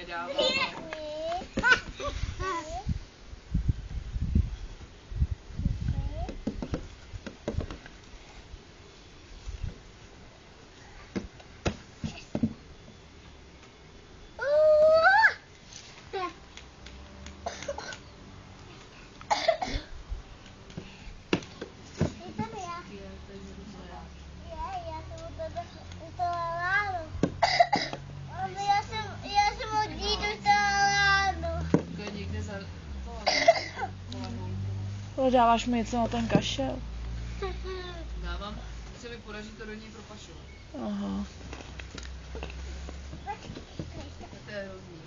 nedává. Dáváš mi něco na ten kašel? Dávám, se mi podaří to do něj propašovat. Aha. To je hrozný.